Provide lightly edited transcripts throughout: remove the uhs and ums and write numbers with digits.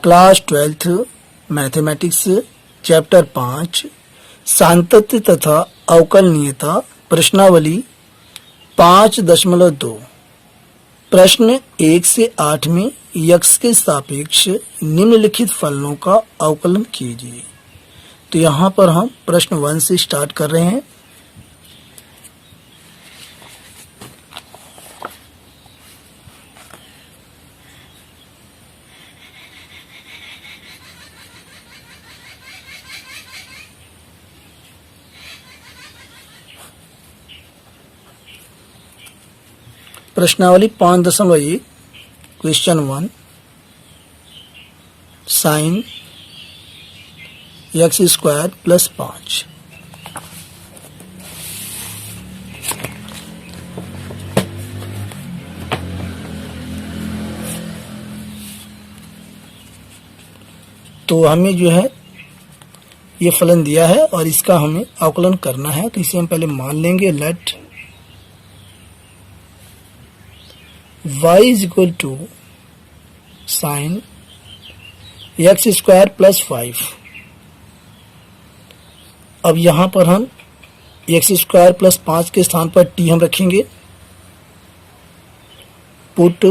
Class 12th mathematics chapter 5 सांतत्य तथा अवकलनीयता प्रश्नावली 5.2 प्रश्न 1 से 8 में x के सापेक्ष निम्नलिखित फलनों का अवकलन कीजिए। तो यहाँ पर हम प्रश्न 1 से स्टार्ट कर रहे हैं। प्रश्नावली 5.1 question 1 sine x square plus 5। तो हमें जो है ये फलन दिया है और इसका हमें अवकलन करना है। तो इसे हम पहले मान लेंगे। Let y is equal to sin x square plus 5। अब यहाँ पर हम x स्क्वायर प्लस 5 के स्थान पर t हम रखेंगे। Put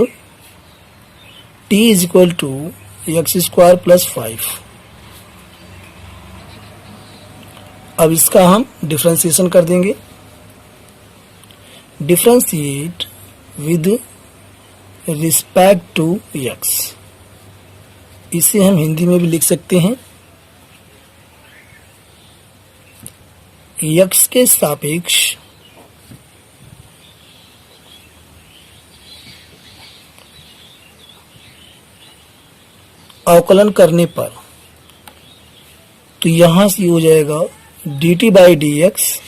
t is equal to x square plus 5। अब इसका हम डिफरेंशिएशन कर देंगे। Differentiate with respect to x। इसे हम हिंदी में भी लिख सकते हैं x के सापेक्ष अवकलन करने पर। तो यहां से हो जाएगा dt by d x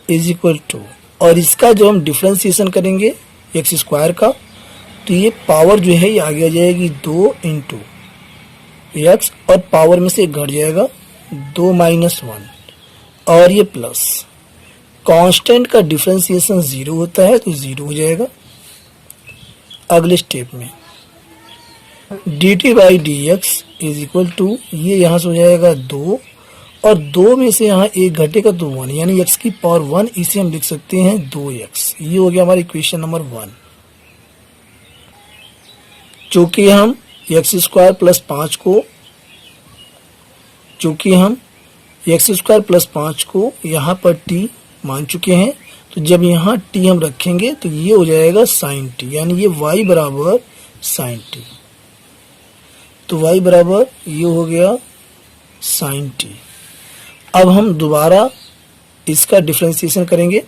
is equal to, और इसका जो हम डिफरेंशिएशन करेंगे एक्स स्क्वायर का, तो ये पावर जो है ये आगे आ जाएगी 2 इंटू एक्स, और पावर में से घट जाएगा 2 माइनस 1, और ये प्लस। कांस्टेंट का डिफरेंशिएशन 0 होता है तो 0 हो जाएगा। अगले स्टेप में dt by d x is equal to, ये यहाँ से हो जाएगा 2, और 2 में से यहाँ एक घटेगा तो 1, यानी x की पावर 1। इसे हम लिख सकते हैं 2x। ये हो गया हमारी इक्वेशन नंबर 1। चूंकि हम x स्क्वायर प्लस 5 को यहाँ पर t मान चुके हैं, तो जब यहाँ t हम रखेंगे तो ये हो जाएगा साइन t, यानी ये y बराबर साइन t। तो y बराबर ये हो गया साइन t। अब हम दोबारा इसका डिफरेंशिएशन करेंगे।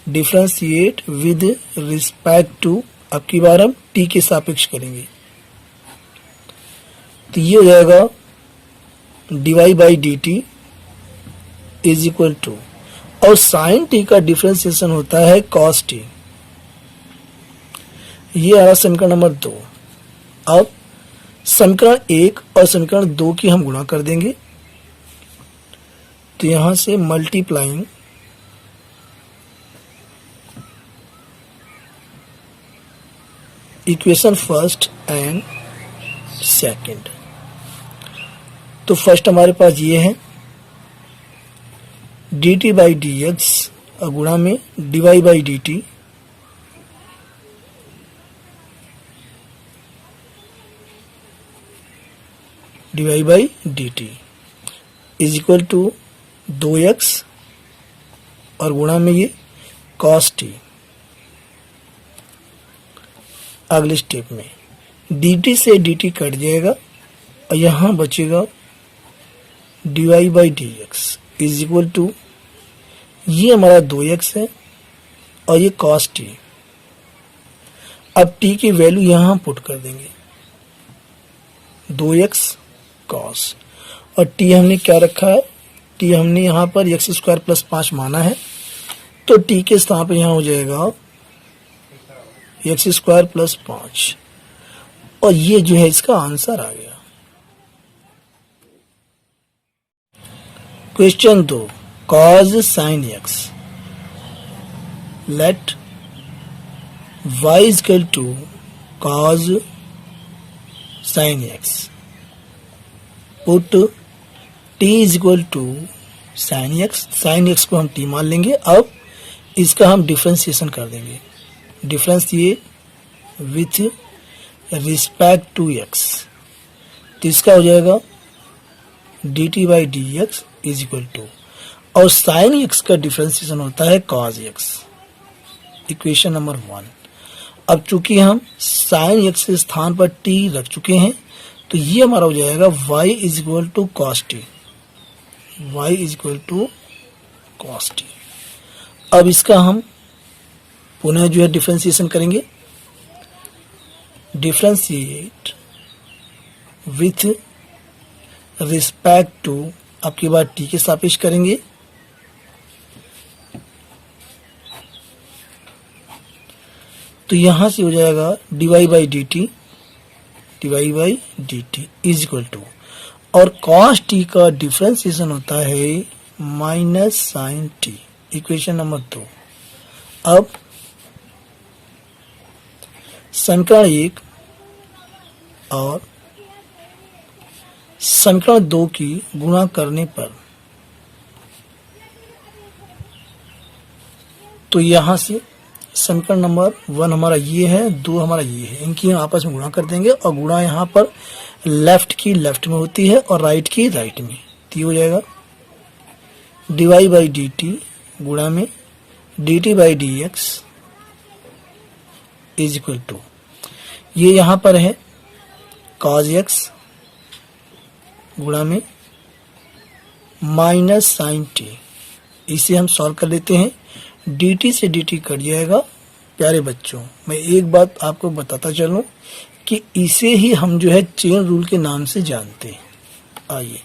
डिफरेंशिएट विद रिस्पेक्ट टू, अब की बार हम t के सापेक्ष करेंगे। तो ये हो जाएगा dy by d t is equal to, और साइन t का डिफरेंशिएशन होता है cos t। ये आ रहा समीकरण नंबर 2। अब समीकरण 1 और समीकरण 2 की हम गुणा कर देंगे। तो यहां से multiplying equation first and second. तो फर्स्ट हमारे पास ये है dt बाई डी एक्स, और गुणा में dy by d t, dy by d t is equal to 2x, और गुणा में ये cos t। अगले स्टेप में dt से dt कट जाएगा, और यहां बचेगा dy by d x is equal to, ये हमारा 2x है और ये cos t। अब t की वैल्यू यहां पुट कर देंगे 2x cos, और t हमने क्या रखा है, t हमने यहाँ पर x स्क्वायर प्लस 5 माना है, तो t के स्थान पर यहाँ हो जाएगा x स्क्वायर प्लस 5, और ये जो है इसका आंसर आ गया। Question 2 cos sin x। Let y is equal to cos sin x, put t is equal to sin x को हम t मान लेंगे। अब इसका हम डिफ्रेंसिएशन कर देंगे, differentiate with respect to x, तो इसका हो जाएगा dt by d x is equal to, और साइन x का डिफ्रेंसिएशन होता है cos x, इक्वेशन नंबर 1। अब चूंकि हम साइन x के स्थान पर t रख चुके हैं, तो ये हमारा हो जाएगा y is equal to cos t, y is equal to cos t. अब इसका हम पुनः जो है डिफ्रेंसिएशन करेंगे, डिफ्रेंशिएट विथ रिस्पेक्ट टू, अब की बार t के सापेक्ष करेंगे, तो यहां से हो जाएगा dy by d t is equal to, और cos t का डिफ्रेंसिएशन होता है minus sine t, equation number 2। अब समीकरण 1 और समीकरण 2 की गुणा करने पर, तो यहां से समीकरण नंबर 1 हमारा ये है, 2 हमारा ये है, इनकी हम आपस में गुणा कर देंगे, और गुणा यहाँ पर लेफ्ट की लेफ्ट में होती है और राइट की राइट में, तो ये हो जाएगा dy बाई डी टी गुणा में dt by d x is equal to, ये यहाँ पर है cos x गुणा में माइनस साइन टी, इसे हम सॉल्व कर लेते हैं, dt से dt कट जाएगा। प्यारे बच्चों, मैं एक बात आपको बताता चलूं कि इसे ही हम जो है चेन रूल के नाम से जानते हैं। आइए,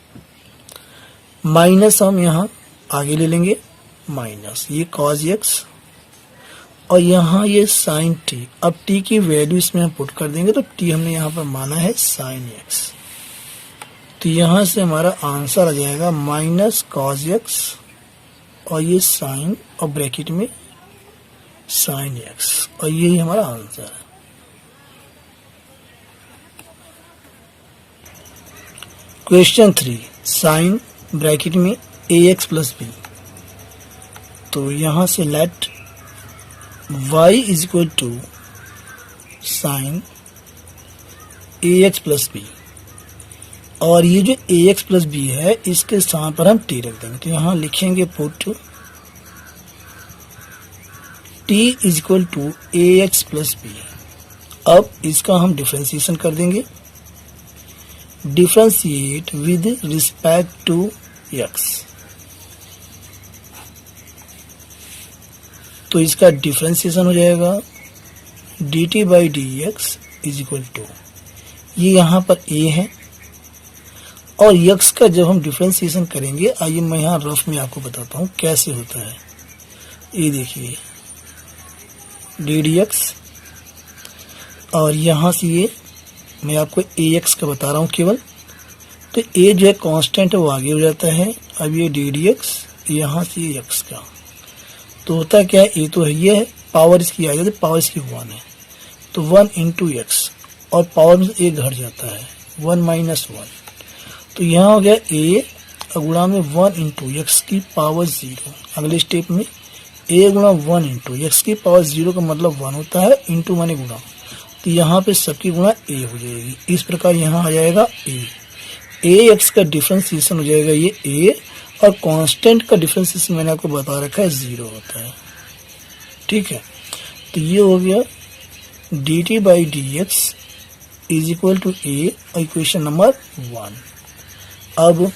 माइनस हम यहाँ आगे ले लेंगे, माइनस ये cos x और यहाँ ये साइन t, अब t की वैल्यू इसमें हम पुट कर देंगे, तो t हमने यहाँ पर माना है साइन x, तो यहाँ से हमारा आंसर आ जाएगा माइनस cos x और ये साइन और ब्रैकेट में साइन x, और यही हमारा आंसर है। क्वेश्चन 3, साइन ब्रैकेट में ax प्लस बी, तो यहाँ से let y is equal to sine ax plus b, और ये जो ax प्लस बी है इसके स्थान पर हम t रख देंगे, तो यहाँ लिखेंगे put t is equal to ax plus b. अब इसका हम डिफ्रेंसिएशन कर देंगे, differentiate with respect to x, तो इसका डिफ्रेंसिएशन हो जाएगा dt by d x is equal to, ये यहाँ पर a है, और x का जब हम डिफ्रेंसिएशन करेंगे, आइए मैं यहाँ रफ में आपको बताता हूँ कैसे होता है। ये देखिए डी डी एक्स, और यहाँ से ये मैं आपको ax का बता रहा हूँ केवल, तो a जो है कांस्टेंट है वो आगे हो जाता है। अब ये डी डी एक्स, यहाँ से ये x का, तो होता क्या है, a तो है ये है, पावर इसकी आ जाती है, पावर इसकी 1 है, तो 1 इंटू एक्स, और पावर में a घट जाता है 1 माइनस 1, तो यहाँ हो गया a गुणा में 1 इंटू एक्स की पावर 0। अगले स्टेप में a गुणा 1 इंटू एक्स की पावर 0 का मतलब 1 होता है, इंटू माने गुणा, तो यहाँ पे सबकी गुणा a हो जाएगी। इस प्रकार यहाँ आ जाएगा a x का डिफ्रेंसिएशन हो जाएगा ये a, और कांस्टेंट का डिफ्रेंसिएशन मैंने आपको बता रखा है 0 होता है, ठीक है। तो ये हो गया dt by d x is equal to a, और इक्वेशन नंबर 1। अब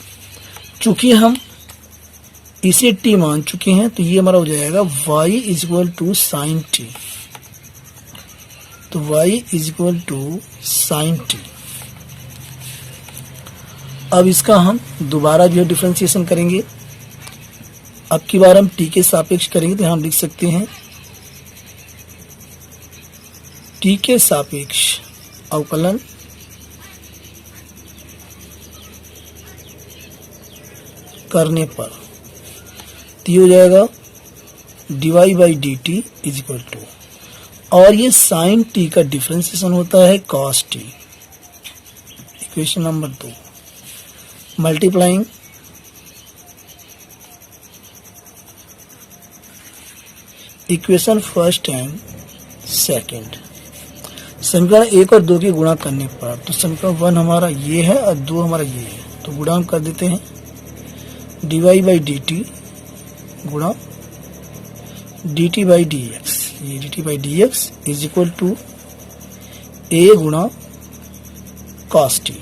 चूंकि हम इसे t मान चुके हैं, तो ये हमारा हो जाएगा y is equal to sine t, तो y is equal to sine t. अब इसका हम दोबारा जो है डिफ्रेंसिएशन करेंगे, अब की बार हम t के सापेक्ष करेंगे, तो हम लिख सकते हैं t के सापेक्ष अवकलन करने पर, तो ये हो जाएगा dy by d t is equal to, और ये साइन टी का डिफरेंशिएशन होता है cos t. Equation number 2 multiplying equation first and second, समीकरण 1 और 2 की गुणा करने पर तो समीकरण 1 हमारा ये है और 2 हमारा ये है, तो गुणा हम कर देते हैं dy बाई डी टी गुणा dt बाई डी एक्स, ये dt by d x is equal to a गुणा cos t।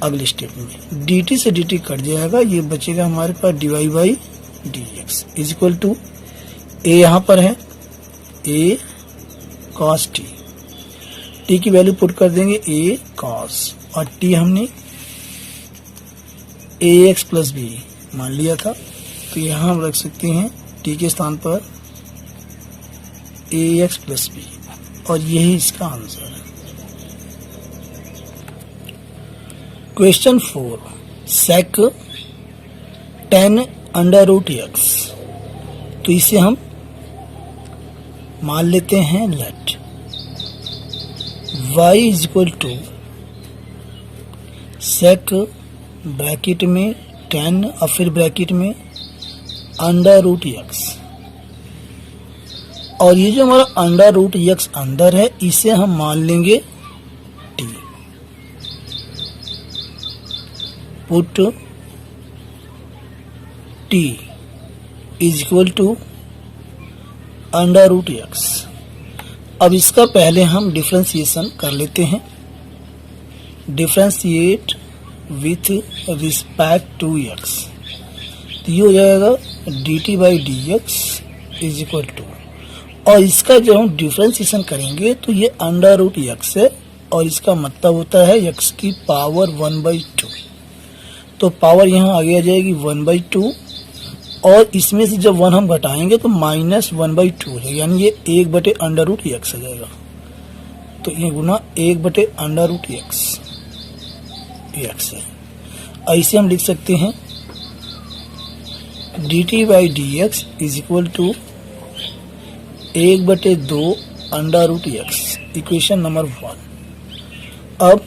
अगले स्टेप में dt से dt कट जाएगा, ये बचेगा हमारे पास dy by d x is equal to a यहाँ पर है a cos t, t की वैल्यू पुट कर देंगे a cos और t हमने ax प्लस बी मान लिया था, तो यहाँ हम रख सकते हैं t के स्थान पर ax प्लस बी और यही इसका आंसर है। Question 4 sec 10 under root x, तो इसे हम मान लेते हैं let y is equal to sec bracket में 10 और फिर ब्रैकेट में अंडर रूट x, और ये जो हमारा अंडर रूट x अंदर है इसे हम मान लेंगे t। Put t is equal to under root x। अब इसका पहले हम डिफरेंशिएशन कर लेते हैं, differentiate with respect to x, तो ये हो जाएगा dt by d x is equal to, और इसका जब हम डिफरेंशिएशन करेंगे तो ये अंडर रूट x है और इसका मतलब होता है x की पावर 1/2, तो पावर यहाँ आगे आ जाएगी 1/2 और इसमें से जब 1 हम घटाएंगे तो माइनस 1/2 हो जाएगा, यानी ये 1 अंडर रूट x आ जाएगा, तो ये गुना 1 अंडर रूट x है। ऐसे हम लिख सकते हैं dt by d x is equal to 1/2 under root x, equation number 1। अब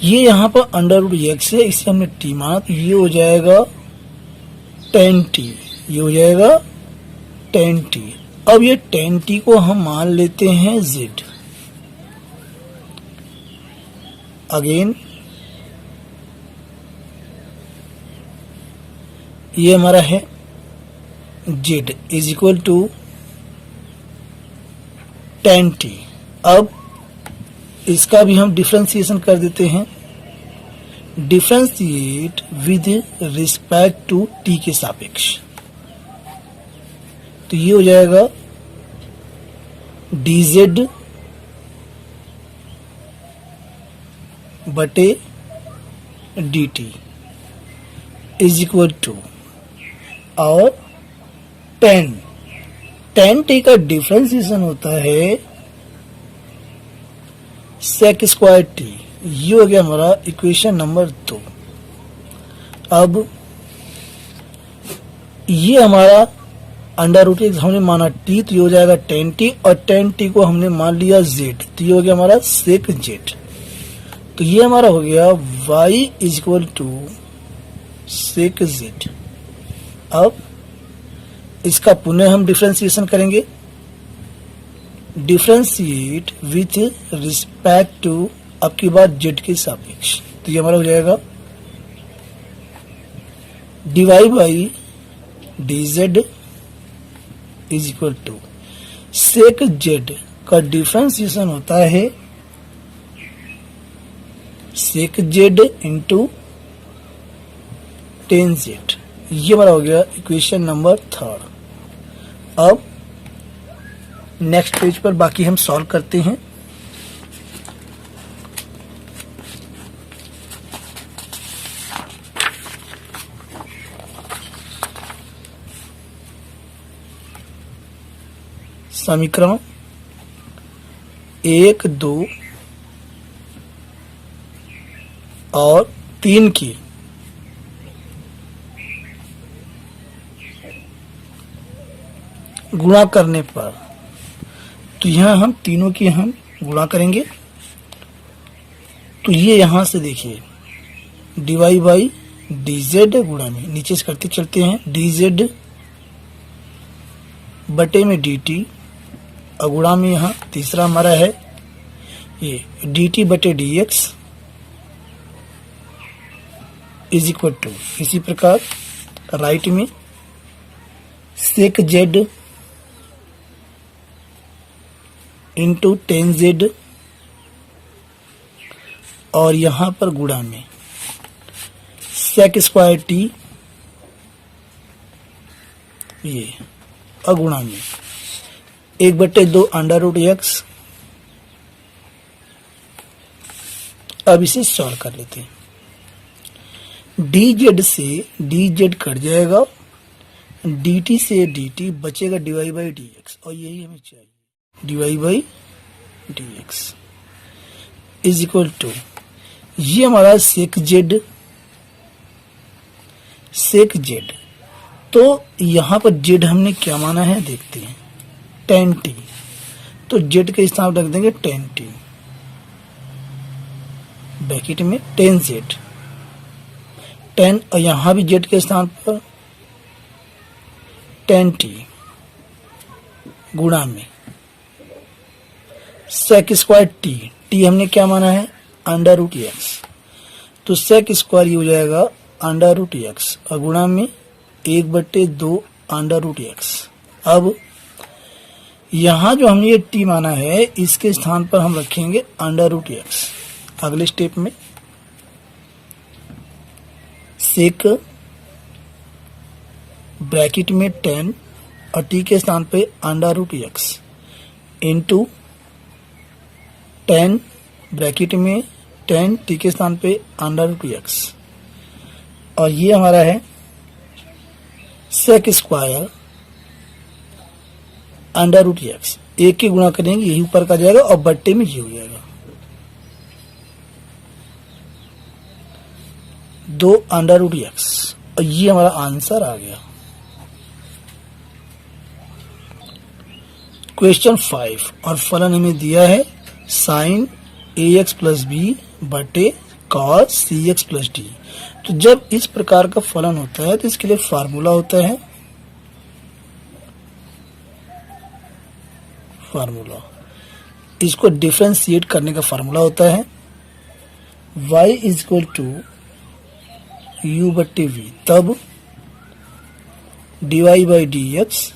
ये यहाँ पर अंडर रूट x है, इसे हमने t माना, तो ये हो जाएगा 10t, ये हो जाएगा 10t। अब ये 10t को हम मान लेते हैं z, अगेन ये हमारा है z is equal to 10t। अब इसका भी हम डिफरेंशिएशन कर देते हैं, differentiate with respect to t के सापेक्ष, तो ये हो जाएगा dz बटे dt इज इक्वल टू, और 10t का डिफरेंशिएशन होता है sec स्क्वायर t, ये हो गया हमारा इक्वेशन नंबर 2। अब ये हमारा अंडर रूट x हमने माना t, तो ये हो जाएगा 10t और 10t को हमने मान लिया z, तो ये हो गया हमारा sec z, तो ये हमारा हो गया y is equal to sec z। अब इसका पुनः हम डिफरेंशिएशन करेंगे, डिफरेंशिएट विथ रिस्पेक्ट टू अब की बात z के सापेक्ष, तो ये हमारा हो जाएगा dy by dz is equal to sec z का डिफरेंशिएशन होता है sec z इंटू 10z, ये हमारा हो गया इक्वेशन नंबर 3। अब नेक्स्ट पेज पर बाकी हम सॉल्व करते हैं। समीकरण 1, 2 और 3 की गुणा करने पर, तो यहाँ हम तीनों की हम गुणा करेंगे। तो ये यहाँ से देखिए dy बाई डी जेड गुणा में, नीचे से करते चलते हैं, डी जेड बटे में डी टी, और गुणा में यहाँ तीसरा हमारा है ये डी टी बटे d x is equal to, इसी प्रकार राइट में sec z into tan z, और यहां पर गुणा में सेक स्क्वायर टी, ये और गुणा में 1/2 अंडर रूट एक्स। अब इसे सॉल्व कर लेते हैं। डी जेड से डी जेड कट जाएगा, डी टी से डी टी बचेगा dy बाई डी एक्स, और यही हमें चाहिए, dy by d x is equal to, ये हमारा सेक जेड, तो यहां पर जेड हमने क्या माना है देखते हैं, टेन टी, तो जेड के स्थान रख देंगे टेन टी, ब्रैकेट में टेन जेड, टेन, और यहां भी जेड के स्थान पर टेन टी गुणा में सेक स्क्वायर टी, टी हमने क्या माना है अंडर रूट एक्स, तो सेक स्क्वायर ये हो जाएगा अंडर रूट एक्स, और गुणा में 1/2 अंडर रूट एक्स। अब यहां जो हमने ये टी माना है इसके स्थान पर हम रखेंगे अंडर रूट एक्स। अगले स्टेप में सेक ब्रैकेट में 10 और टी के स्थान पे under root x into 10 bracket में 10 टी के स्थान पे अंडर रूट एक्स, और ये हमारा है sec square under root x, एक की गुणा करेंगे यही ऊपर का जाएगा और बट्टे में ये हो जाएगा 2 अंडर रूट एक्स, और ये हमारा आंसर आ गया। क्वेश्चन 5, और फलन हमें दिया है sign a x plus B बटे cos c x plus D. तो जब इस प्रकार का फलन होता है तो इसके लिए फार्मूला होता है, इसको डिफरेंशिएट करने का फार्मूला होता है y is equal to u बट्टे वी, तब dy by d x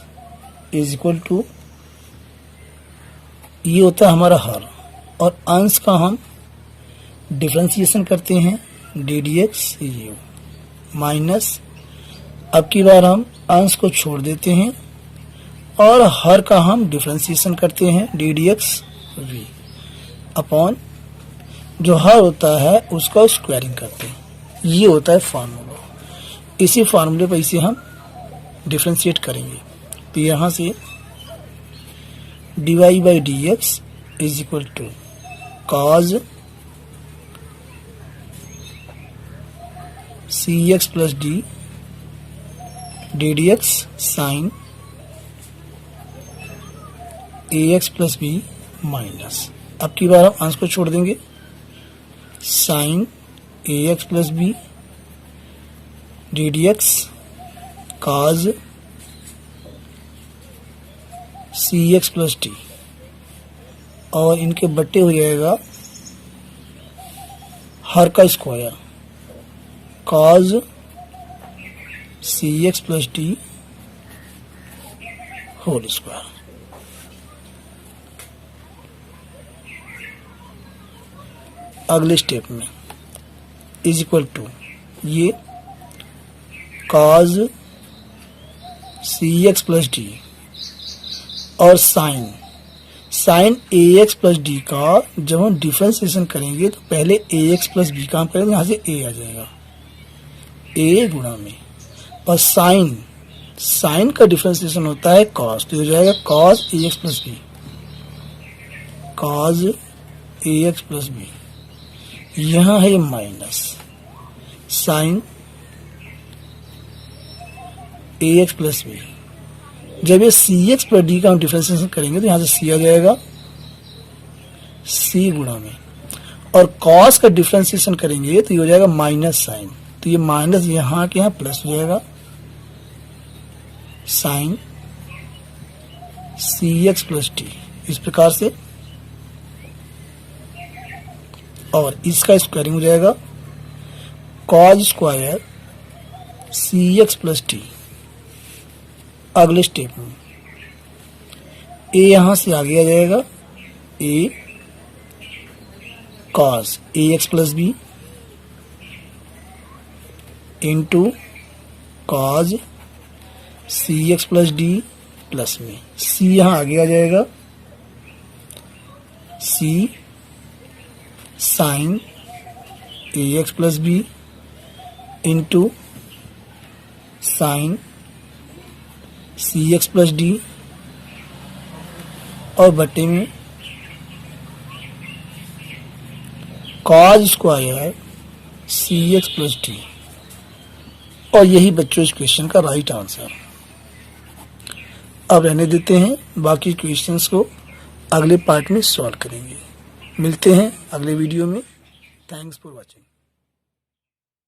is equal to, ये होता है हमारा हर, और अंश का हम डिफरेंशिएशन करते हैं d d x you minus, अब की बार हम अंश को छोड़ देते हैं और हर का हम डिफरेंशिएशन करते हैं d d x v upon, जो हर होता है उसका स्क्वायरिंग करते हैं। ये होता है फार्मूला, इसी फार्मूले पर इसे हम डिफरेंशिएट करेंगे। तो यहाँ से dy by d x is equal to cos c x plus d d d x sine a x plus b minus, अब की बार हम अंश को छोड़ देंगे, sine a x plus b d d x cos c x plus d, और इनके बट्टे हो जाएगा हर का square cos c x plus d whole square. अगले स्टेप में इज इक्वल टू, ये cos c x plus d और sign a x plus D का जब हम डिफरेंशिएशन करेंगे तो पहले ए एक्स प्लस बी का हम करेंगे, यहाँ से ए आ जाएगा ए गुणा में, और साइन का डिफरेंशिएशन होता है कॉस, तो हो जाएगा cos a x plus B, cos a x plus B, यहाँ है minus sign a x plus B, जब ये सी एक्स प्लस डी का हम डिफ्रेंसिएशन करेंगे तो यहाँ से सी आ जाएगा, सी गुणा में, और कॉस का डिफ्रेंसिएशन करेंगे तो ये हो जाएगा माइनस साइन, तो ये माइनस यहाँ के यहाँ प्लस हो जाएगा, sine c x plus t, इस प्रकार से। और इसका स्क्वायरिंग हो जाएगा cos square c x plus t. अगले स्टेप में ए यहां से आगे आ जाएगा, a cos a x plus b into cos c x plus d plus में सी यहां आगे आ जाएगा, c sine a x plus b into sine c x plus d, और बटे में cos square c x plus d. और यही बच्चों इस क्वेश्चन का राइट आंसर। अब रहने देते हैं, बाकी क्वेश्चंस को अगले पार्ट में सॉल्व करेंगे। मिलते हैं अगले वीडियो में। Thanks for watching.